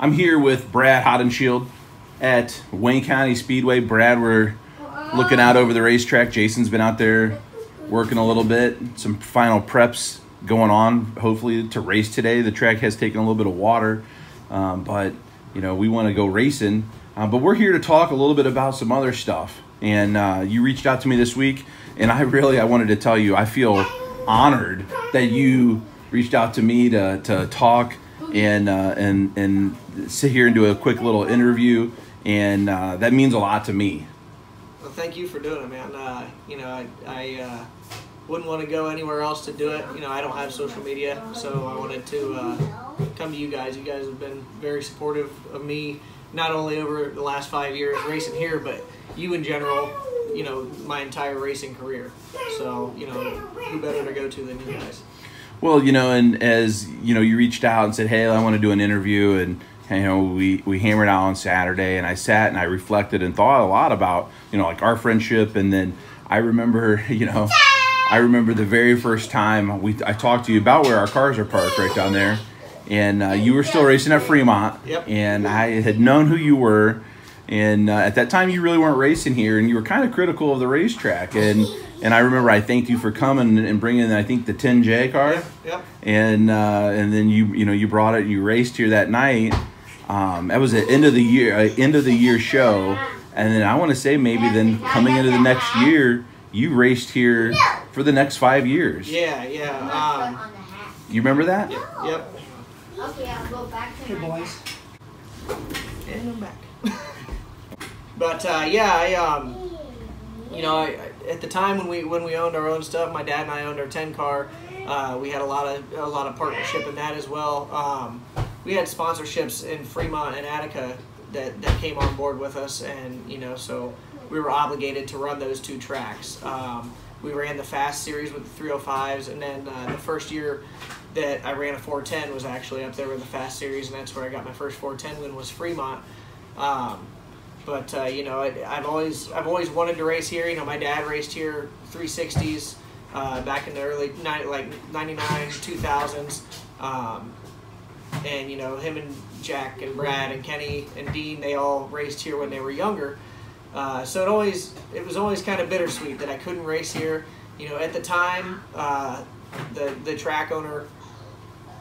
I'm here with Brad Haudenschild at Wayne County Speedway. Brad, we're looking out over the racetrack. Jason's been out there working a little bit. Some final preps going on, hopefully to race today. The track has taken a little bit of water, but you know, we want to go racing. But we're here to talk a little bit about some other stuff. And you reached out to me this week, and I wanted to tell you, I feel honored that you reached out to me to talk and sit here and do a quick little interview, and that means a lot to me. Well, thank you for doing it, man. You know, I wouldn't want to go anywhere else to do it. You know, I don't have social media, so I wanted to come to you guys. You guys have been very supportive of me, not only over the last 5 years racing here, but you in general, you know, my entire racing career. So, you know, who better to go to than you guys? Well, you know, and as, you know, you reached out and said, hey, I want to do an interview, and, you know, we hammered out on Saturday, and I sat and I reflected and thought a lot about, you know, like our friendship. And then I remember, you know, the very first time I talked to you about where our cars are parked right down there. And you were still racing at Fremont. Yep. And I had known who you were. And at that time, you really weren't racing here, and you were kind of critical of the racetrack. And I remember I thanked you for coming and bringing, I think, the 10J car. Yep. And then you brought it and you raced here that night. That was the end of the year show. And then I want to say maybe then coming into the next year, you raced here for the next 5 years. Yeah. You remember that? Yep. Okay, I'll go back to Hey, my boys. And I'm back. But yeah, you know, at the time when we owned our own stuff, my dad and I owned our 10 car. We had a lot of partnership in that as well. We had sponsorships in Fremont and Attica that came on board with us, and you know, so we were obligated to run those two tracks. We ran the Fast Series with the 305s, and then the first year that I ran a 410 was actually up there with the Fast Series, and that's where I got my first 410 win, was Fremont. But you know, I've always wanted to race here. You know, my dad raced here 360s back in the early like 99, 2000s, and you know, him and Jack and Brad and Kenny and Dean, they all raced here when they were younger. So it was always kind of bittersweet that I couldn't race here. You know, at the time, the track owner,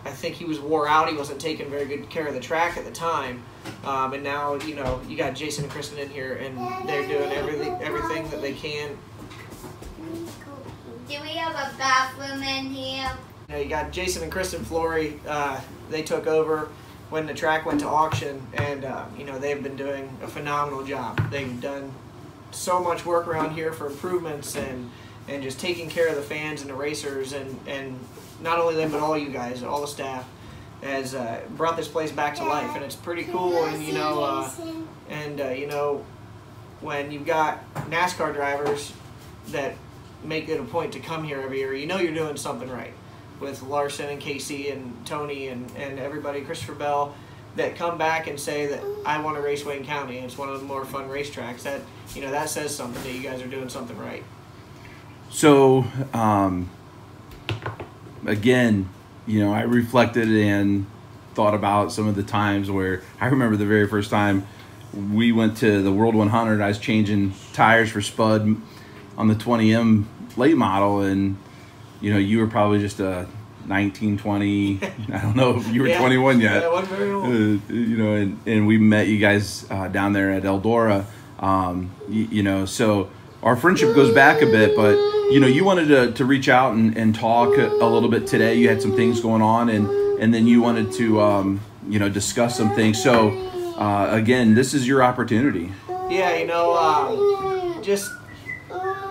I think he was wore out. He wasn't taking very good care of the track at the time. And now, you know, you got Jason and Kristen in here, and they're doing everything that they can. Do we have a bathroom in here? You know, you got Jason and Kristen Flory. They took over when the track went to auction, and you know, they've been doing a phenomenal job. They've done so much work around here for improvements and just taking care of the fans and the racers, and not only them but all you guys, all the staff, has brought this place back to life, and it's pretty cool. And you know, you know, when you've got NASCAR drivers that make it a point to come here every year, you know you're doing something right. With Larson and Casey and Tony and everybody, Christopher Bell, that come back and say that I want to race Wayne County, and it's one of the more fun racetracks. That, you know, that says something, that you guys are doing something right. So, again, you know, I reflected and thought about some of the times where I remember the very first time we went to the World 100. I was changing tires for Spud on the 20M late model, and you know, you were probably just a 19, 20, I don't know if you were 21 yet. Yeah, I wasn't very old. You know, and we met you guys down there at Eldora. You know, so our friendship goes back a bit, but you know, you wanted to reach out and talk a little bit today. You had some things going on, and then you wanted to you know, discuss some things. So again, this is your opportunity. Yeah, you know, just,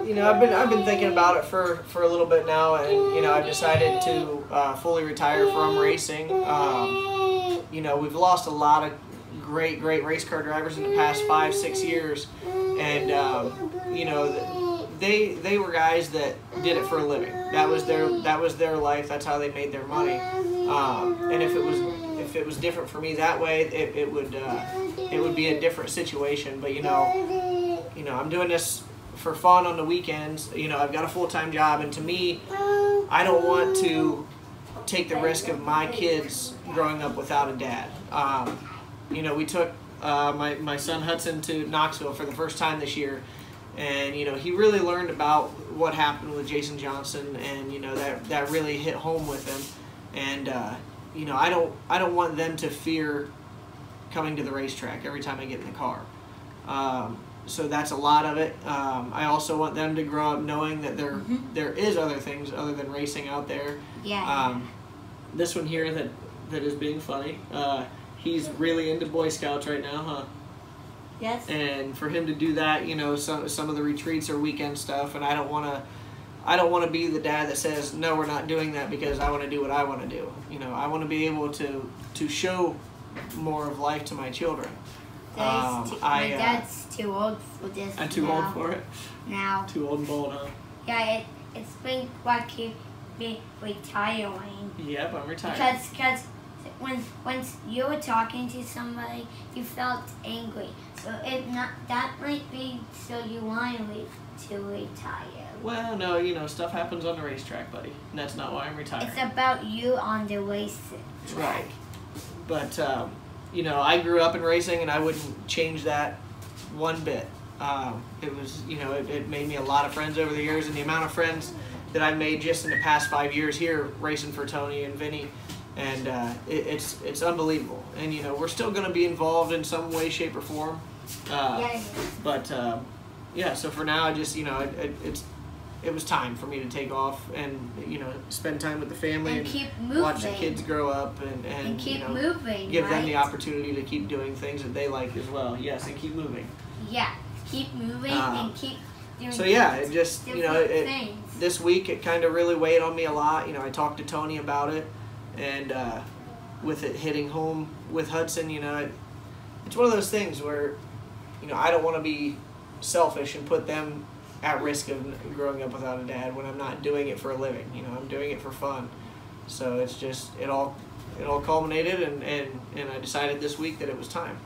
you know, I've been thinking about it for a little bit now, and you know, I've decided to fully retire from racing. You know, we've lost a lot of great race car drivers in the past 5-6 years, and you know, they were guys that did it for a living. That was their life. That's how they made their money. And if it was different for me that way, it would be a different situation. But you know, I'm doing this for fun on the weekends. You know, I've got a full-time job, and to me, I don't want to take the risk of my kids growing up without a dad. You know, we took my son Hudson to Knoxville for the first time this year, and you know, he really learned about what happened with Jason Johnson, and you know, that really hit home with him. And you know, I don't want them to fear coming to the racetrack every time I get in the car. So that's a lot of it. I also want them to grow up knowing that there is other things other than racing out there. Yeah. This one here that is being funny. He's really into Boy Scouts right now, huh? Yes. And for him to do that, you know, some of the retreats are weekend stuff, and I don't want to be the dad that says no, we're not doing that because I want to do what I want to do. You know, I want to be able to show more of life to my children. My dad's too old for this. I'm too old for it. Now. Too old and bold, huh? Yeah, it's been like he be retiring. Yep, I'm retired. Because when you were talking to somebody, you felt angry. So that might be so you want to retire. Well, no, you know, stuff happens on the racetrack, buddy, and that's not why I'm retired. It's about you on the race track. Right. But you know, I grew up in racing, and I wouldn't change that one bit. It was, you know, it made me a lot of friends over the years, and the amount of friends that I've made just in the past 5 years here racing for Tony and Vinny, and it's unbelievable. And you know, we're still going to be involved in some way, shape, or form. But yeah, so for now, I just, you know, it was time for me to take off and, you know, spend time with the family and keep moving. Watch the kids grow up and keep you know, moving, give right? them the opportunity to keep doing things that they like as well. Yes, and keep moving. Yeah, keep moving and keep doing. So yeah, it just, you know, things. This week it kind of really weighed on me a lot. You know, I talked to Tony about it, and with it hitting home with Hudson, you know, it's one of those things where, you know, I don't want to be selfish and put them at risk of growing up without a dad when I'm not doing it for a living. You know, I'm doing it for fun. So it's just, it all culminated, and I decided this week that it was time.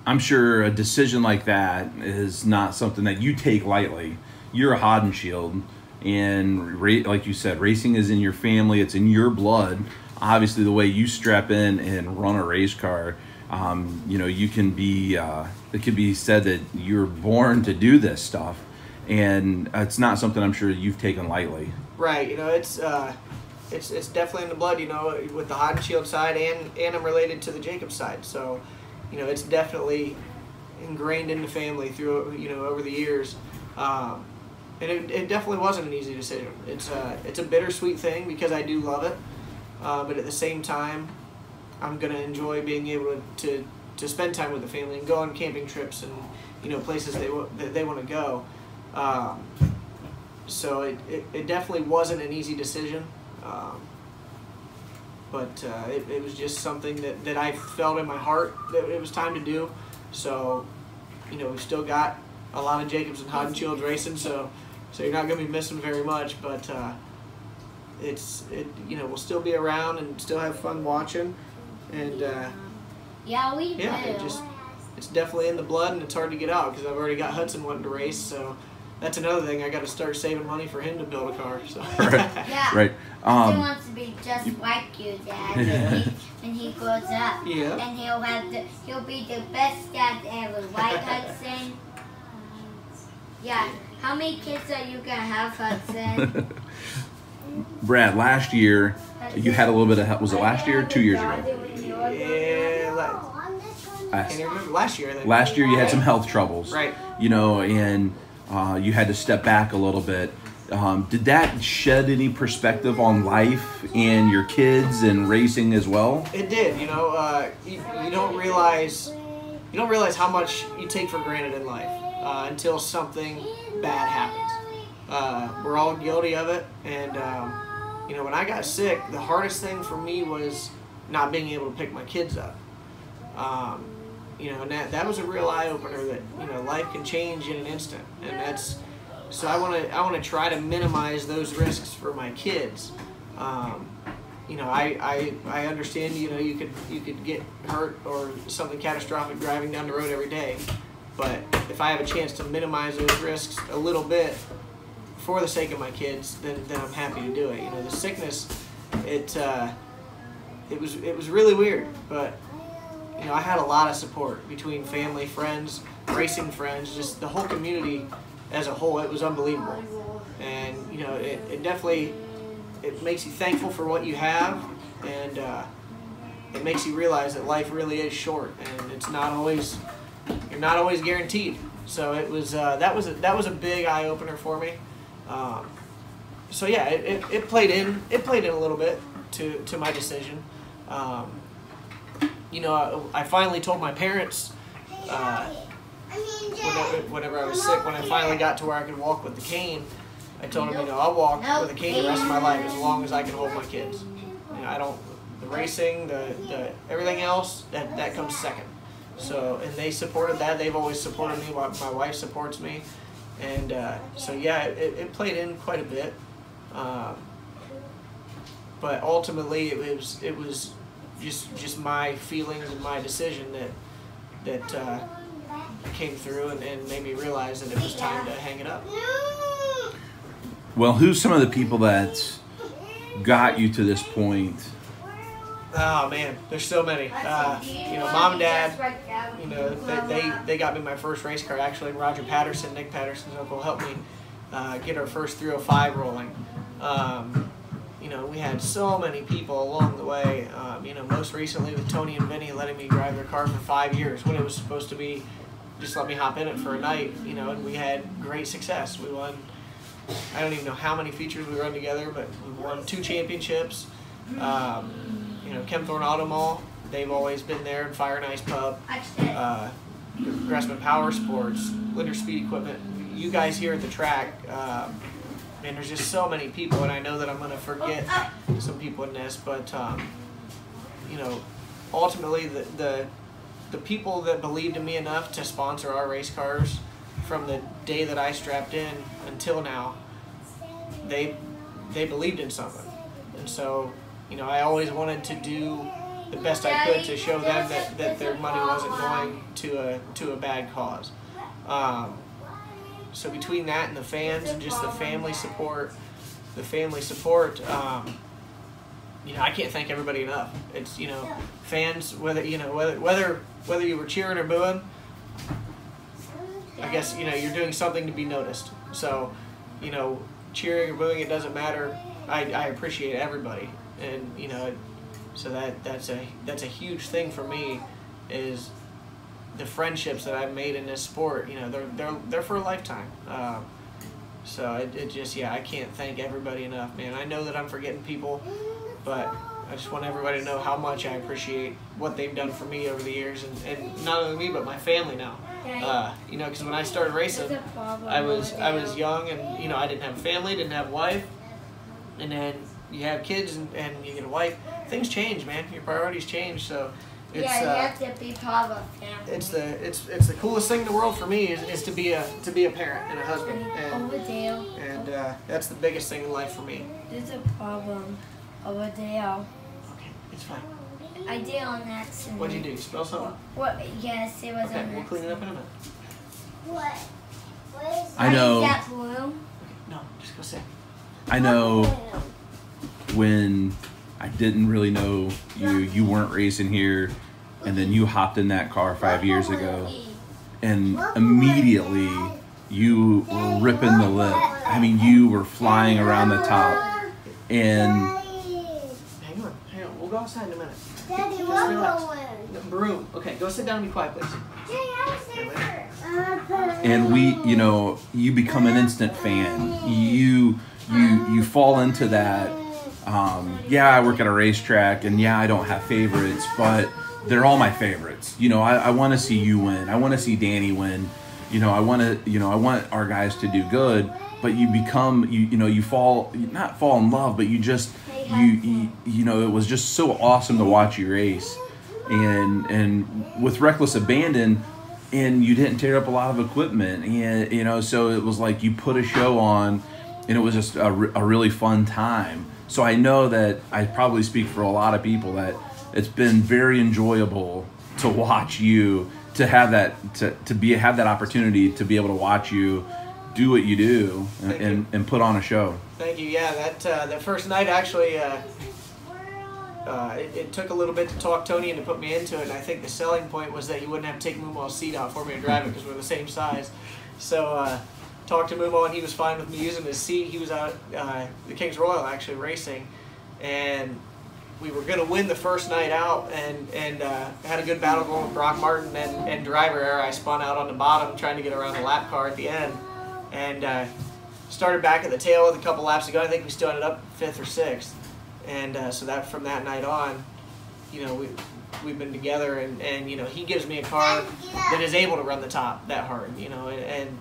I'm sure a decision like that is not something that you take lightly. You're a Haudenschild, and like you said, racing is in your family. It's in your blood. Obviously, the way you strap in and run a race car, you know, you can be, it could be said that you're born to do this stuff, and it's not something I'm sure you've taken lightly. Right. You know, it's definitely in the blood, you know, with the Haudenschild side, and I'm related to the Jacobs side. So, you know, it's definitely ingrained in the family through, you know, over the years. And it definitely wasn't an easy decision. It's a bittersweet thing because I do love it, but at the same time, I'm gonna enjoy being able to spend time with the family and go on camping trips and, you know, places that they want to go. So it definitely wasn't an easy decision, but it was just something that I felt in my heart that it was time to do. So, you know, we've still got a lot of Jacobs and Haudenschild racing, so you're not going to be missing very much, but you know, we'll still be around and still have fun watching, and yeah, we will. It's definitely in the blood, and it's hard to get out because I've already got Hudson wanting to race, so that's another thing. I got to start saving money for him to build a car. So. Right. Yeah. Right. He wants to be just like you, Dad. When he grows up, yeah. And he'll be the best dad ever, right, Hudson? Yeah. How many kids are you gonna have, Hudson? Brad, last year you had a little bit of, was it last year or 2 years ago? Yeah, I can't even remember. Last year. Last year you had some health troubles. Right. You know, and you had to step back a little bit. Did that shed any perspective on life and your kids and racing as well? It did. You know, you don't realize how much you take for granted in life until something bad happens. We're all guilty of it, and you know, when I got sick, the hardest thing for me was not being able to pick my kids up. You know, and that was a real eye opener that, you know, life can change in an instant, and that's. So I want to try to minimize those risks for my kids. You know, I understand, you know, you could get hurt or something catastrophic driving down the road every day, but if I have a chance to minimize those risks a little bit for the sake of my kids, then I'm happy to do it. You know, the sickness it was really weird, but you know, I had a lot of support between family, friends, racing friends, just the whole community as a whole. It was unbelievable, and you know, it definitely makes you thankful for what you have, and it makes you realize that life really is short, and it's not always, you're not always guaranteed. So it was that was a big eye opener for me. So yeah, it played in a little bit to my decision. You know, I finally told my parents whenever I was sick, when I finally got to where I could walk with the cane, I told them, you know, I'll walk with a cane the rest of my life as long as I can hold my kids. You know, I don't, the racing, the everything else, that comes second. So, and they supported that. They've always supported me. My wife supports me, and so yeah, it played in quite a bit. But ultimately, it was just my feelings and my decision that came through and made me realize that it was time to hang it up. Well, who's some of the people that got you to this point? Oh man, there's so many. You know, mom and dad, you know, they got me my first race car. Actually, Roger Patterson, Nick Patterson's uncle, helped me get our first 305 rolling. You know, we had so many people along the way. You know, most recently with Tony and Vinny letting me drive their car for 5 years when it was supposed to be just let me hop in it for a night. You know, and we had great success. We won, I don't even know how many features we run together, but we won 2 championships. You know, Kempthorne Auto Mall, they've always been there, and Fire and Ice Pub, Grassman Power Sports, Linder Speed Equipment. You guys here at the track, and there's just so many people, and I know that I'm going to forget some people in this, but you know, ultimately the people that believed in me enough to sponsor our race cars from the day that I strapped in until now, they believed in something, and so, you know, I always wanted to do the best I could to show them that their money wasn't going to a bad cause. So between that and the fans and just the family support, you know, I can't thank everybody enough. It's, you know, fans, whether you were cheering or booing, I guess, you know, you're doing something to be noticed. So, you know, cheering or booing, it doesn't matter. I appreciate everybody. And you know, so that's a huge thing for me, is the friendships that I've made in this sport. You know, they're for a lifetime. So it just, yeah, I can't thank everybody enough, man. I know that I'm forgetting people, but I just want everybody to know how much I appreciate what they've done for me over the years, and not only me but my family now. You know, because when I started racing, I was young, and you know, I didn't have a family, didn't have a wife, and then you have kids and you get a wife. Things change, man. Your priorities change. So it's, yeah, you have to be part of a family. It's the coolest thing in the world for me is to be a parent and a husband. And that's the biggest thing in life for me. There's a problem over there. Okay, it's fine. I did on accident. What'd you do? You spill something? What? Yes, it was okay, on we'll clean it up in a minute. What? I know. Is that blue? Okay, no, just go sit. I know when I didn't really know you weren't racing here, and then you hopped in that car 5 years ago, and immediately you were ripping the lip. I mean, you were flying around the top, and hang on, we'll go outside in a minute. Daddy, just relax. No, broom. Okay, go sit down and be quiet, please. And we, you know, you become an instant fan. You fall into that. Yeah, I work at a racetrack, and yeah, I don't have favorites, but they're all my favorites. You know, I want to see you win. I want to see Danny win. You know, I want our guys to do good. But you become, you fall, not fall in love, but you just, you know, it was just so awesome to watch you race, and with reckless abandon, and you didn't tear up a lot of equipment, and you know, so it was like you put a show on, and it was just a really fun time. So I know that I probably speak for a lot of people that it's been very enjoyable to watch you, to have that have that opportunity to be able to watch you do what you do and put on a show. Thank you. Yeah, that first night actually, it took a little bit to talk Tony into put me into it, and I think the selling point was that he wouldn't have to take Moomal's seat out for me to drive it because we're the same size. So talked to Moomal, and he was fine with me using his seat. He was out the King's Royal actually racing, and we were going to win the first night out, and had a good battle going with Brock Martin and driver error. I spun out on the bottom trying to get around the lap car at the end, and started back at the tail with a couple laps to go. I think we still ended up 5th or 6th, and so that from that night on, you know, we've been together, and you know, he gives me a car that is able to run the top that hard, you know, and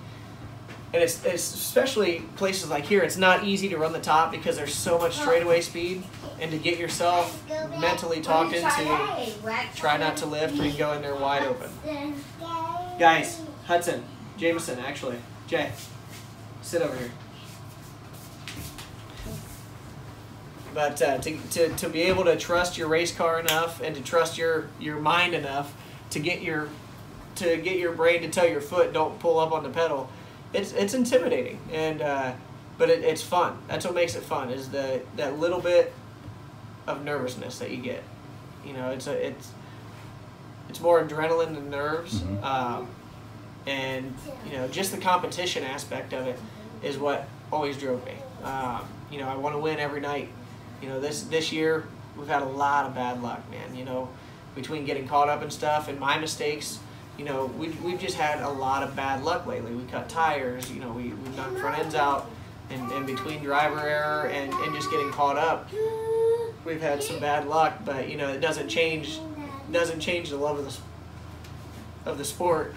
it's especially places like here, it's not easy to run the top because there's so much straightaway speed, and to get yourself mentally talked into try not to lift, or you go in there wide open. Guys, Hudson, Jameson, actually, Jay, sit over here. But to be able to trust your race car enough, and to trust your mind enough to get your brain to tell your foot don't pull up on the pedal, it's intimidating, and but it's fun. That's what makes it fun, is that little bit of nervousness that you get. You know, it's more adrenaline than nerves, and you know, just the competition aspect of it is what always drove me. You know, I want to win every night. You know, this year we've had a lot of bad luck, man. You know, between getting caught up and stuff and my mistakes, you know, we've just had a lot of bad luck lately. We cut tires, you know, we've knocked front ends out, and between driver error and just getting caught up, we've had some bad luck. But you know, it doesn't change the love of the sport.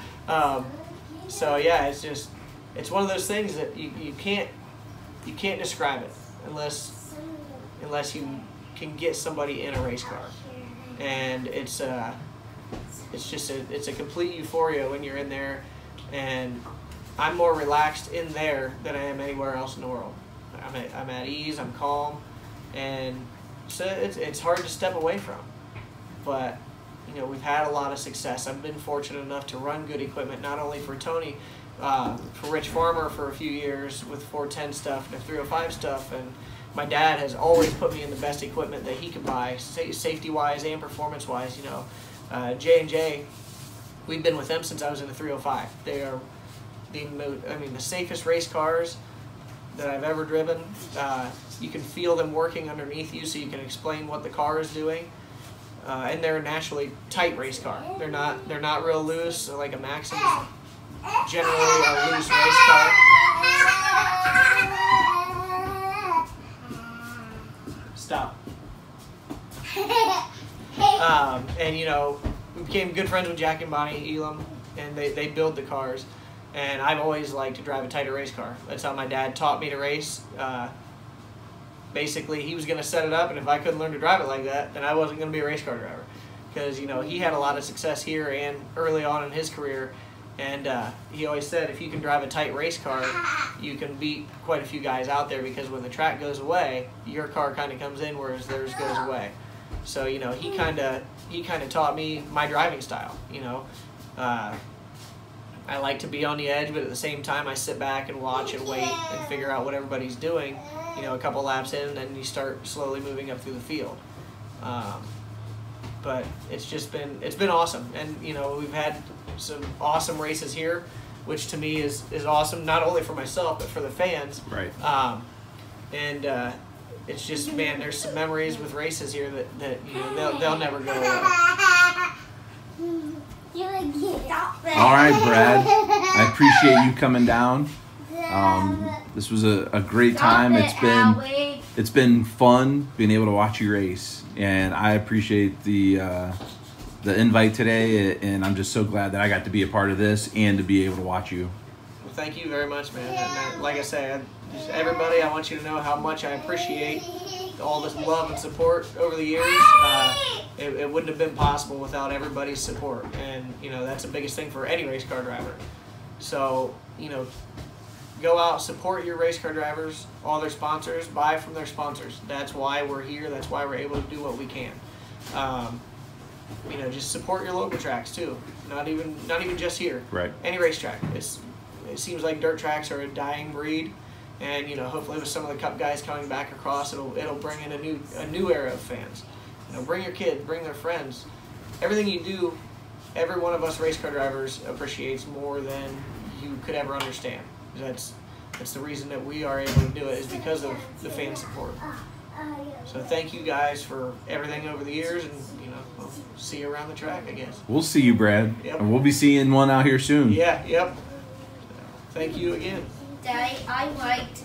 So yeah, it's one of those things that you can't describe it unless you can get somebody in a race car, and it's a complete euphoria when you're in there, and I'm more relaxed in there than I am anywhere else in the world. I'm at ease, I'm calm, and so it's hard to step away from. But you know, we've had a lot of success. I've been fortunate enough to run good equipment, not only for Tony, for Rich Farmer for a few years with 410 stuff and 305 stuff, and my dad has always put me in the best equipment that he could buy, safety-wise and performance-wise. You know, J&J, we've been with them since I was in the 305. They are the safest race cars that I've ever driven. You can feel them working underneath you, so you can explain what the car is doing. And they're a naturally tight race car. They're not real loose, like a Maxim is generally a loose race car. Stop. And you know, we became good friends with Jack and Bonnie Elam, and they build the cars, and I've always liked to drive a tighter race car. That's how my dad taught me to race. Basically, he was going to set it up, and if I couldn't learn to drive it like that, then I wasn't going to be a race car driver, because you know, he had a lot of success here and early on in his career. And he always said, if you can drive a tight race car, you can beat quite a few guys out there, because when the track goes away, your car kind of comes in, whereas theirs goes away. So you know, he kind of taught me my driving style. You know, I like to be on the edge, but at the same time, I sit back and watch and wait and figure out what everybody's doing. You know, a couple laps in, and then you start slowly moving up through the field. But it's been awesome, and you know, we've had some awesome races here, which to me is awesome, not only for myself but for the fans. Right. It's just, man, there's some memories with races here that you know, they'll never go away. All right, Brad. I appreciate you coming down. This was a great time. It's been fun being able to watch you race, and I appreciate the invite today, and I'm just so glad that I got to be a part of this and to be able to watch you. Well, thank you very much, man. And like I say, everybody, I want you to know how much I appreciate all this love and support over the years. It wouldn't have been possible without everybody's support, and you know, that's the biggest thing for any race car driver. So you know, go out, support your race car drivers, all their sponsors, buy from their sponsors. That's why we're here. That's why we're able to do what we can. You know, just support your local tracks too. Not even just here. Right. Any racetrack. It seems like dirt tracks are a dying breed, and you know, hopefully with some of the Cup guys coming back across, it'll bring in a new era of fans. You know, bring your kids, bring their friends. Everything you do, every one of us race car drivers appreciates more than you could ever understand. That's the reason that we are able to do it, is because of the fan support. So thank you guys for everything over the years, and you know, we'll see you around the track, I guess. We'll see you, Brad. Yep. And we'll be seeing one out here soon. Yeah, yep. Thank you again. Daddy, I liked